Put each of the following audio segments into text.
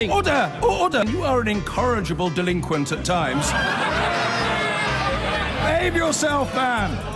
Order! Order! You are an incorrigible delinquent at times. Behave yourself, man!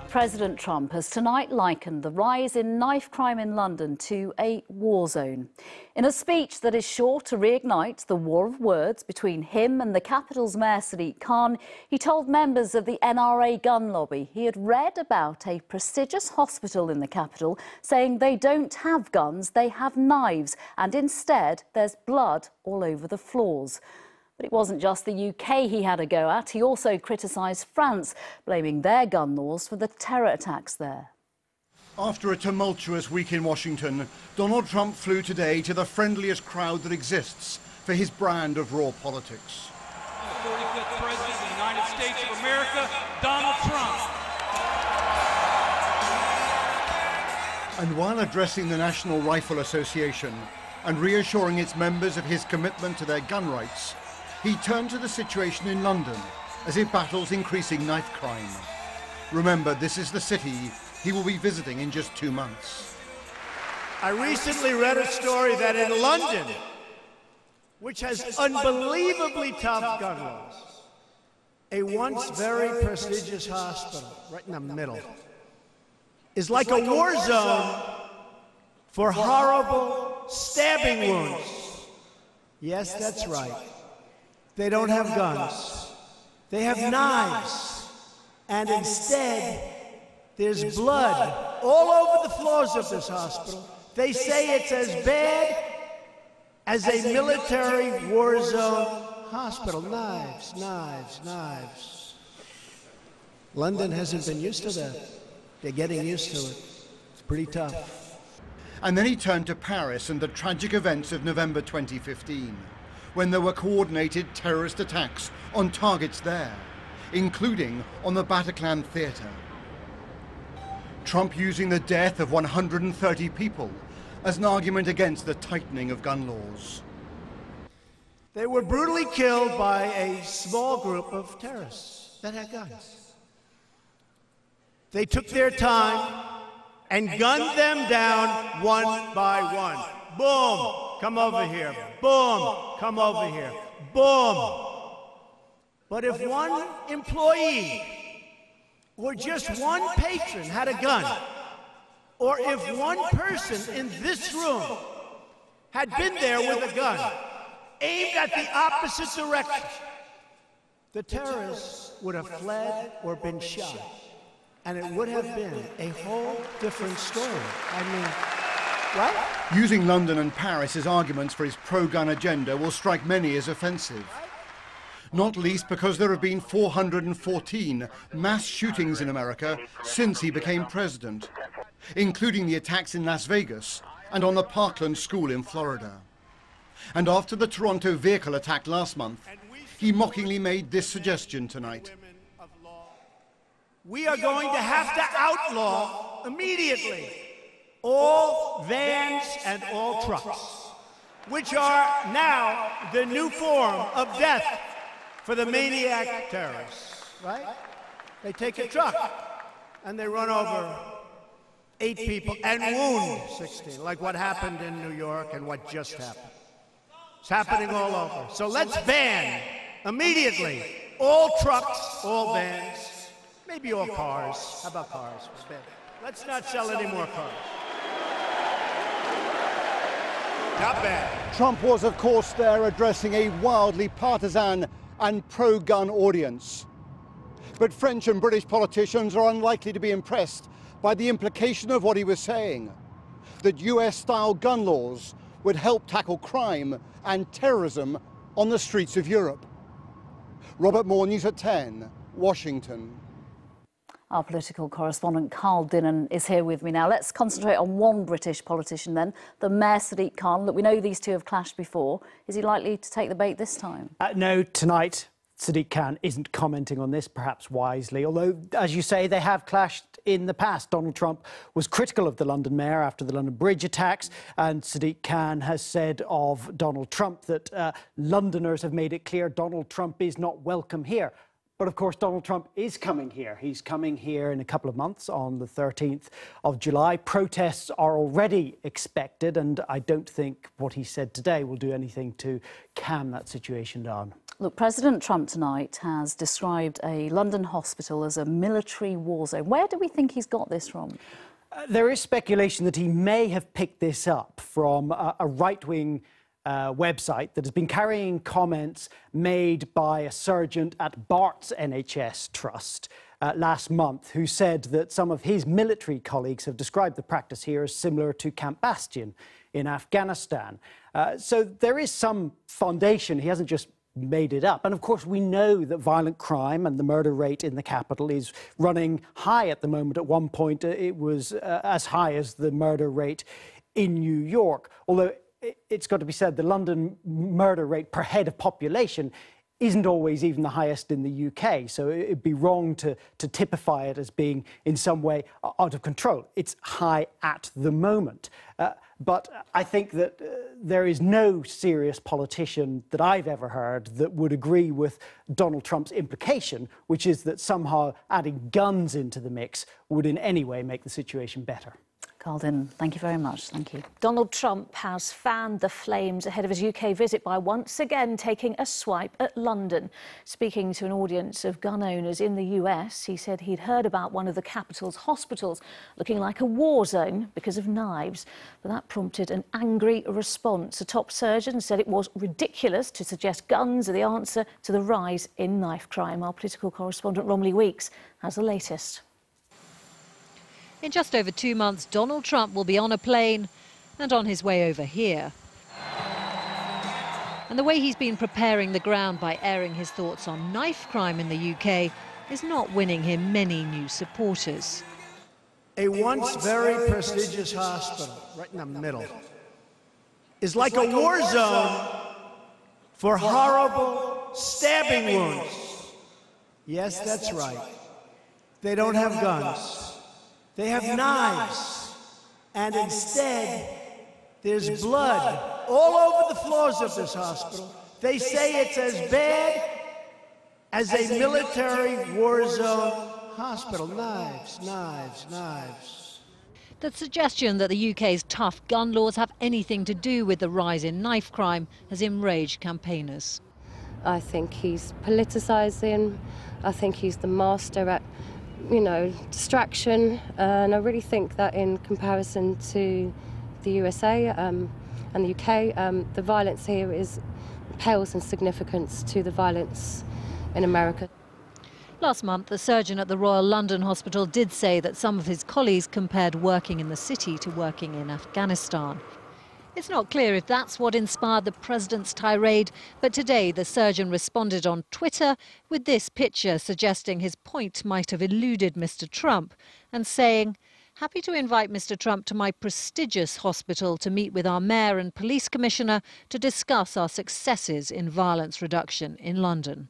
President Trump has tonight likened the rise in knife crime in London to a war zone. In a speech that is sure to reignite the war of words between him and the capital's Mayor Sadiq Khan, he told members of the NRA gun lobby he had read about a prestigious hospital in the capital saying they don't have guns, they have knives, and instead there's blood all over the floors. But it wasn't just the UK he had a go at. He also criticised France, blaming their gun laws for the terror attacks there. After a tumultuous week in Washington, Donald Trump flew today to the friendliest crowd that exists for his brand of raw politics. The 45th President of the United States of America, Donald Trump. And while addressing the National Rifle Association and reassuring its members of his commitment to their gun rights, he turned to the situation in London as it battles increasing knife crime. Remember, this is the city he will be visiting in just 2 months. I recently read a story that in London, which has unbelievably tough gun laws, a once very prestigious hospital, right in the middle, is like a war zone for horrible stabbing wounds. Yes, that's right. They don't have guns. They have knives. And instead, there's blood all over the floors of this hospital. They say it's as bad as a military war zone hospital. Knives, knives, knives. London hasn't been used to that. They're getting used to it. It's pretty tough. And then he turned to Paris and the tragic events of November 2015. When there were coordinated terrorist attacks on targets there, including on the Bataclan Theatre. Trump using the death of 130 people as an argument against the tightening of gun laws. They were brutally killed by a small group of terrorists that had guns. They took their time and gunned them down one by one. Boom! Come over here. Boom! Come over here. Boom! But if one employee or just one patron had a gun, or if one person in this room had been there with a gun, aimed at the opposite direction, the terrorists would have fled or been shot. And it would have been a whole different story. I mean, right? Using London and Paris as arguments for his pro-gun agenda will strike many as offensive. Not least because there have been 414 mass shootings in America since he became president, including the attacks in Las Vegas and on the Parkland School in Florida. And after the Toronto vehicle attack last month, he mockingly made this suggestion tonight. We are going to have to outlaw immediately all vans and all trucks, which are now the new form of death for the maniac terrorists, right? They take a truck and they run over 8 people and wound 16, like what happened in New York and what just happened. It's happening all over. So let's ban immediately all trucks, all vans, maybe all cars. How about cars? Let's not sell any more cars. Not bad. Trump was, of course, there addressing a wildly partisan and pro-gun audience. But French and British politicians are unlikely to be impressed by the implication of what he was saying, that US-style gun laws would help tackle crime and terrorism on the streets of Europe. Robert Moore, News at 10, Washington. Our political correspondent Carl Dinnan is here with me now. Let's concentrate on one British politician then, the Mayor Sadiq Khan. Look, we know these two have clashed before. Is he likely to take the bait this time? No, tonight Sadiq Khan isn't commenting on this, perhaps wisely, although, as you say, they have clashed in the past. Donald Trump was critical of the London mayor after the London Bridge attacks, and Sadiq Khan has said of Donald Trump that Londoners have made it clear Donald Trump is not welcome here. But of course, Donald Trump is coming here. He's coming here in a couple of months on the 13th of July. Protests are already expected, and I don't think what he said today will do anything to calm that situation down. Look, President Trump tonight has described a London hospital as a military war zone. Where do we think he's got this from? There is speculation that he may have picked this up from a right-wing website that has been carrying comments made by a surgeon at Bart's NHS Trust last month, who said that some of his military colleagues have described the practice here as similar to Camp Bastion in Afghanistan. So there is some foundation. He hasn't just made it up. And of course, we know that violent crime and the murder rate in the capital is running high at the moment. At one point, it was as high as the murder rate in New York. Although it's got to be said, the London murder rate per head of population isn't always even the highest in the UK. So it'd be wrong to typify it as being in some way out of control. It's high at the moment. But I think that there is no serious politician that I've ever heard that would agree with Donald Trump's implication, which is that somehow adding guns into the mix would in any way make the situation better. Carlton, thank you very much. Thank you. Donald Trump has fanned the flames ahead of his UK visit by once again taking a swipe at London. Speaking to an audience of gun owners in the US, he said he'd heard about one of the capital's hospitals looking like a war zone because of knives. But that prompted an angry response. A top surgeon said it was ridiculous to suggest guns are the answer to the rise in knife crime. Our political correspondent Romilly Weeks has the latest. In just over 2 months, Donald Trump will be on a plane and on his way over here. And the way he's been preparing the ground by airing his thoughts on knife crime in the UK is not winning him many new supporters. A once very prestigious hospital, right in the middle, is like a war zone for horrible stabbing wounds. Yes, that's right. They don't have guns. They have knives, and instead, there's blood all over the floors of this hospital. They say it's as bad as a military war zone hospital. Knives, knives, knives. The suggestion that the UK's tough gun laws have anything to do with the rise in knife crime has enraged campaigners. I think he's politicising. I think he's the master at distraction, and I really think that in comparison to the USA and the UK, the violence here pales in significance to the violence in America. Last month, the surgeon at the Royal London Hospital did say that some of his colleagues compared working in the city to working in Afghanistan. It's not clear if that's what inspired the president's tirade, but today the surgeon responded on Twitter with this picture suggesting his point might have eluded Mr. Trump and saying, "Happy to invite Mr. Trump to my prestigious hospital to meet with our mayor and police commissioner to discuss our successes in violence reduction in London."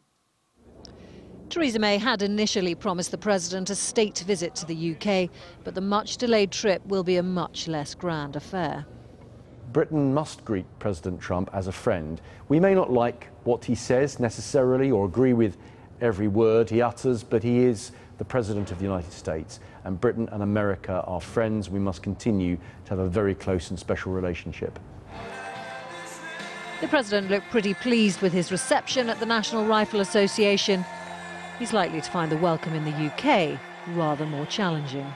Theresa May had initially promised the president a state visit to the UK, but the much-delayed trip will be a much less grand affair. Britain must greet President Trump as a friend. We may not like what he says necessarily or agree with every word he utters, but he is the President of the United States, and Britain and America are friends. We must continue to have a very close and special relationship. The president looked pretty pleased with his reception at the National Rifle Association. He's likely to find the welcome in the UK rather more challenging.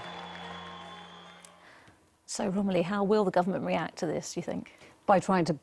So, Romilly, how will the government react to this, do you think? By trying to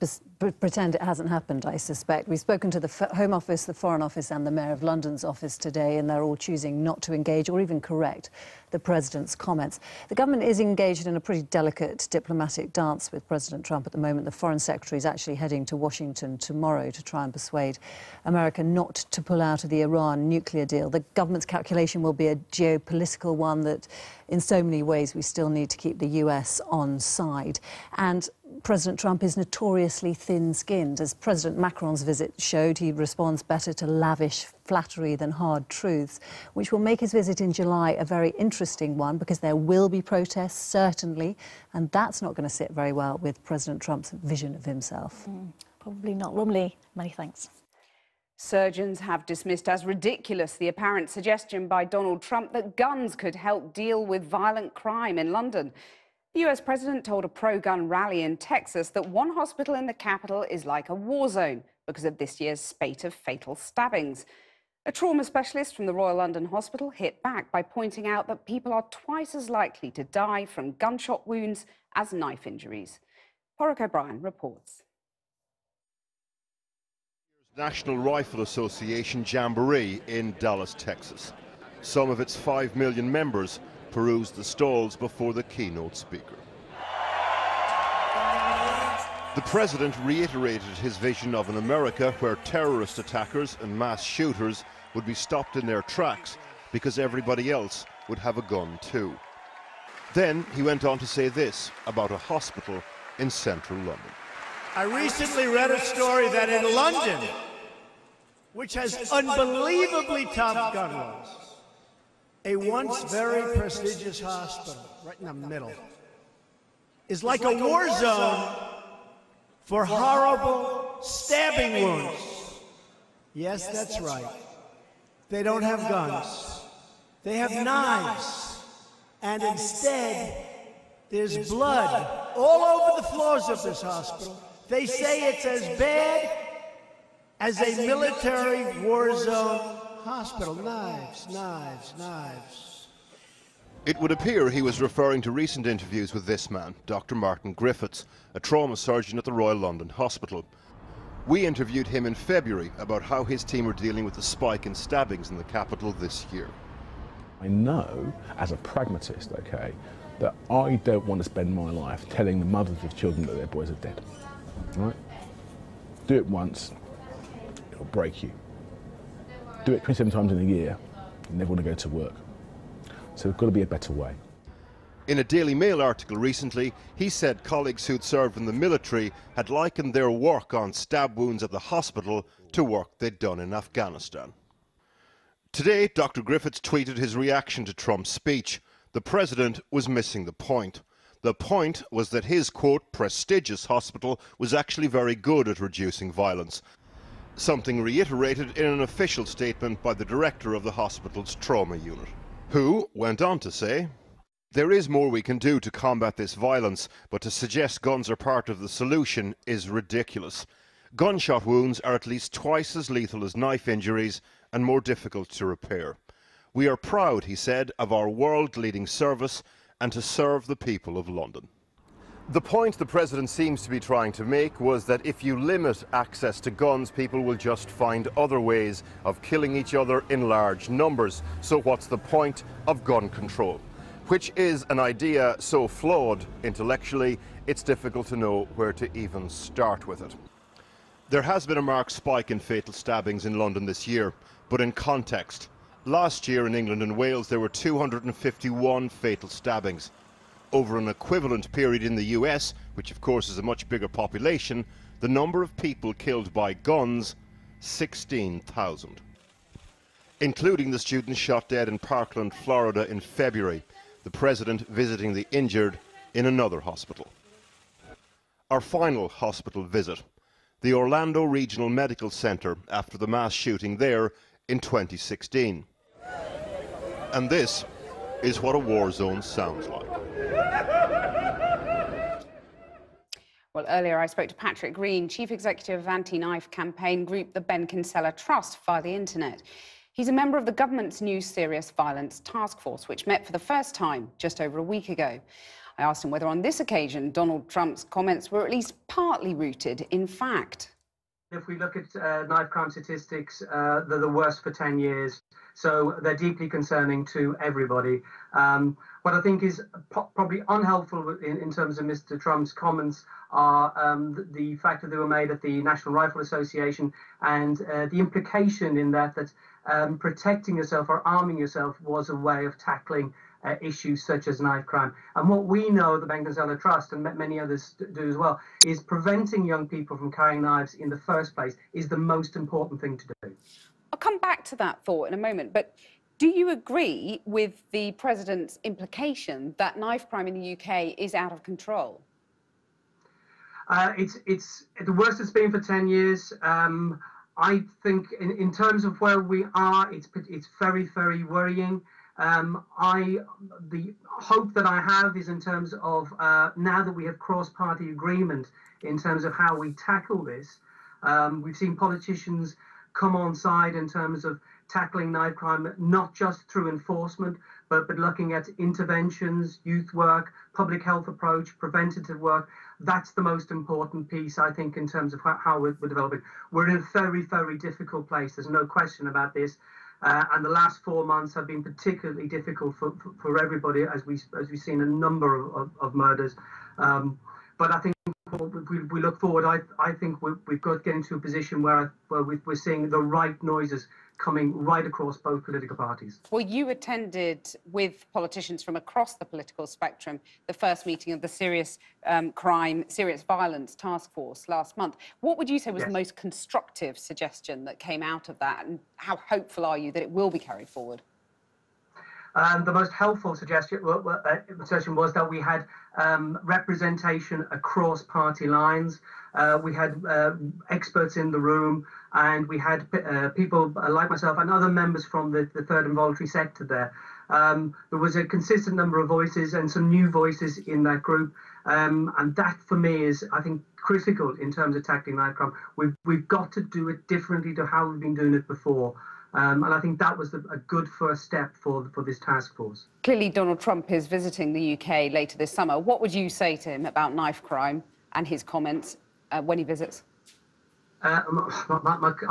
pretend it hasn't happened, I suspect. We've spoken to the Home Office, the Foreign Office and the Mayor of London's office today, and they're all choosing not to engage or even correct the president's comments. The government is engaged in a pretty delicate diplomatic dance with President Trump at the moment. The Foreign Secretary is actually heading to Washington tomorrow to try and persuade America not to pull out of the Iran nuclear deal. The government's calculation will be a geopolitical one that in so many ways we still need to keep the US on side. And President Trump is notoriously thin-skinned. As President Macron's visit showed, he responds better to lavish flattery than hard truths, which will make his visit in July a very interesting one, because there will be protests, certainly, and that's not going to sit very well with President Trump's vision of himself. Probably not. Romley, many thanks. Surgeons have dismissed as ridiculous the apparent suggestion by Donald Trump that guns could help deal with violent crime in London. The US president told a pro-gun rally in Texas that one hospital in the capital is like a war zone because of this year's spate of fatal stabbings. A trauma specialist from the Royal London Hospital hit back by pointing out that people are twice as likely to die from gunshot wounds as knife injuries. Porrick O'Brien reports. National Rifle Association Jamboree in Dallas, Texas. Some of its 5 million members perused the stalls before the keynote speaker. The president reiterated his vision of an America where terrorist attackers and mass shooters would be stopped in their tracks because everybody else would have a gun too. Then he went on to say this about a hospital in central London. I recently read a story that in London, which has unbelievably tough gun laws, a once very prestigious hospital, right in the middle, is like a war zone for horrible stabbing wounds. Yes, that's right. They don't have guns. They have knives. And instead, there's blood all over the floors of this hospital. They say it's as bad as a military war zone hospital. Knives, knives, knives. It would appear he was referring to recent interviews with this man, Dr. Martin Griffiths, a trauma surgeon at the Royal London Hospital. We interviewed him in February about how his team are dealing with the spike in stabbings in the capital this year. I know, as a pragmatist, okay, that I don't want to spend my life telling the mothers of children that their boys are dead. Right? Do it once, it'll break you. Do it 27 times in a year, you never want to go to work. So there's got to be a better way. In a Daily Mail article recently, he said colleagues who'd served in the military had likened their work on stab wounds at the hospital to work they'd done in Afghanistan. Today, Dr. Griffiths tweeted his reaction to Trump's speech. The president was missing the point. The point was that his, quote, prestigious hospital was actually very good at reducing violence, something reiterated in an official statement by the director of the hospital's trauma unit, who went on to say, "There is more we can do to combat this violence, but to suggest guns are part of the solution is ridiculous. Gunshot wounds are at least twice as lethal as knife injuries and more difficult to repair. We are proud," he said, "of our world-leading service and to serve the people of London." The point the president seems to be trying to make was that if you limit access to guns, people will just find other ways of killing each other in large numbers. So what's the point of gun control? Which is an idea so flawed intellectually, it's difficult to know where to even start with it. There has been a marked spike in fatal stabbings in London this year, but in context, last year in England and Wales there were 251 fatal stabbings. Over an equivalent period in the US, which of course is a much bigger population, the number of people killed by guns, 16,000. Including the student shot dead in Parkland, Florida in February, the president visiting the injured in another hospital. Our final hospital visit, the Orlando Regional Medical Center after the mass shooting there in 2016. And this is what a war zone sounds like. Well, earlier I spoke to Patrick Green, Chief Executive of anti-knife campaign group the Ben Kinsella Trust via the internet. He's a member of the government's new Serious Violence Task Force, which met for the first time just over a week ago. I asked him whether on this occasion Donald Trump's comments were at least partly rooted in fact. If we look at knife crime statistics, they're the worst for 10 years. So they're deeply concerning to everybody. What I think is probably unhelpful in terms of Mr. Trump's comments are the fact that they were made at the National Rifle Association and the implication in that protecting yourself or arming yourself was a way of tackling issues such as knife crime. And what we know, the Ben Gonzalo Trust and many others do as well, is preventing young people from carrying knives in the first place is the most important thing to do. I'll come back to that thought in a moment, but do you agree with the President's implication that knife crime in the UK is out of control? It's the worst it's been for 10 years. I think in terms of where we are, it's very, very worrying. The hope that I have is in terms of now that we have cross-party agreement in terms of how we tackle this. We've seen politicians come on side in terms of tackling knife crime, not just through enforcement, but looking at interventions, youth work, public health approach, preventative work. That's the most important piece, I think, in terms of how we're developing. We're in a very, very difficult place. There's no question about this. And the last 4 months have been particularly difficult for everybody, as we've seen a number of murders. But I think if we look forward, I think we've got to get into a position where we're seeing the right noises coming right across both political parties. Well, you attended with politicians from across the political spectrum the first meeting of the Serious Violence Task Force last month. What would you say was the most constructive suggestion that came out of that, and how hopeful are you that it will be carried forward? The most helpful suggestion was that we had representation across party lines. We had experts in the room, and we had people like myself and other members from the third and voluntary sector there. There was a consistent number of voices and some new voices in that group, and that for me is, I think, critical in terms of tackling knife crime. We've got to do it differently to how we've been doing it before. And I think that was a good first step for this task force. Clearly, Donald Trump is visiting the UK later this summer. What would you say to him about knife crime and his comments when he visits? I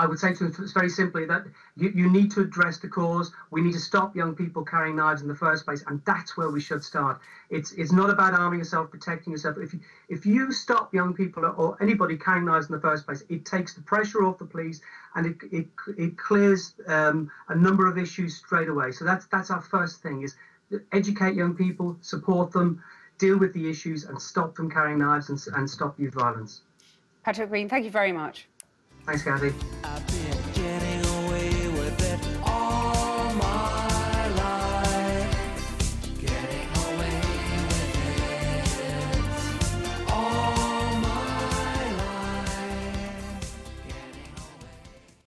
would say to him very simply that you need to address the cause. We need to stop young people carrying knives in the first place, and that's where we should start. It's not about arming yourself, protecting yourself. If you stop young people or anybody carrying knives in the first place, it takes the pressure off the police, and it clears a number of issues straight away. So that's our first thing: is educate young people, support them, deal with the issues, and stop them carrying knives and stop youth violence. Patrick Green, thank you very much. Thanks, Kathy.